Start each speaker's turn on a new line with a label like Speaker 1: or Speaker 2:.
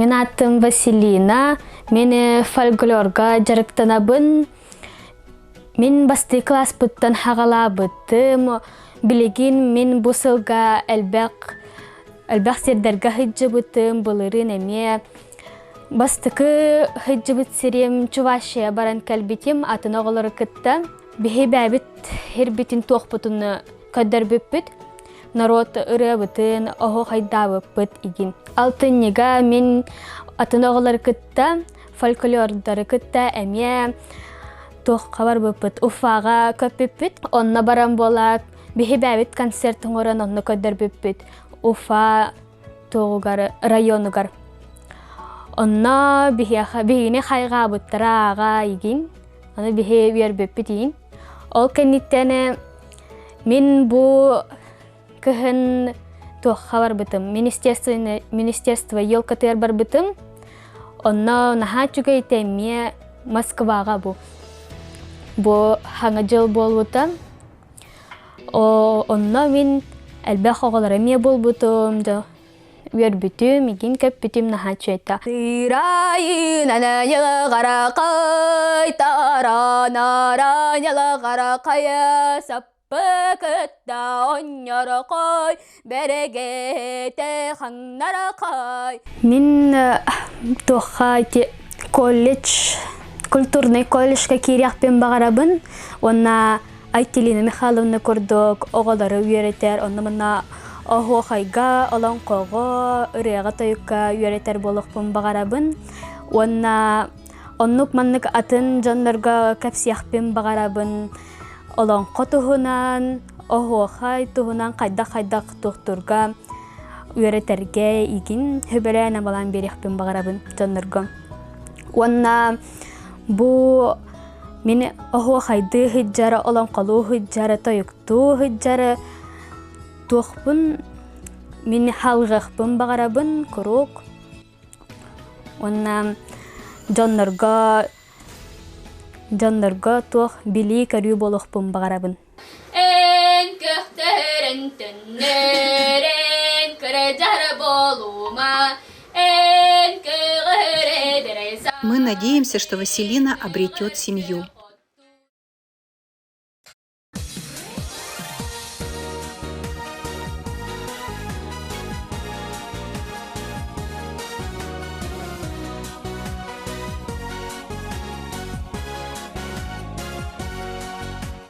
Speaker 1: Мен аттым Василина, мені фольклорга жарықтанабын. Мен басты класс бұттан хағала бұттым. Білеген мен бұсылға әлбәқ сердерге хыджы бұттым, бұлырын әме. Бастықы хыджы бұт серем Чувашия баран кәлбетім, атын оғылары күтті. Бихе бәбіт хер бетін тоқ бұтыны көддер бүппіт. Народ ұры бұтын, оғы қайда бүппіт еген. Алтыннеға мен атын оғылары күтті, фольклордары күтті әме. Тоқ қабар бүппіт, уфаға көп бүппіт. Онна баран болақ, бихе бәбіт концертің орын онны көддер бүппіт. Уфа тоғығар, районығар. Онна бихіне қайға бұттыра аға еген. Оны бихе үйер бүппіт еген. Ол кәнеттені мен бұл кіхін тоқ қабар бұтым. Министерство ел кәтер бар бұтым. Онна наға чүгі етеме Москваға бұл. Бұл хаңа жыл бол бұтым. Онна мен әлбәқ оғылары ме бол бұтым. Үйер бүтім, еген көп бүтім наға чөйті. Тырайын әнәйі қарақай, таран арайылы қарақай, саппы күтті онярақай, бәрігеті қаңнарақай. Мен тоққа культурный колледжға керияқпен бағарабын. Онна Айтелина Михайловна көрдік, оғылары үйеретер, онна мұна Охо хайга, олан қоғы, үреға тойыққа үйеретер болықпын бағарабын. Оннық маннық атын жандарға кәпсияқпен бағарабын. Олан қотығынан, охо хай тұғынан қайдақ тұқтырға үйеретерге егін хөбеләйін балан береқпен бағарабын жандарға. Бұ мен охо хайды хыджары, олан қолу хыджары, тойықту хыджары тоқпын, мен халғықпын бағарабын, күрік. Онна жонларға тоқ білі көрі болықпын бағарабын. Ән көқтерін түннерін күрәжары болума, ән көғіредірейса.
Speaker 2: Мы надеемся, что Василина обретет семью.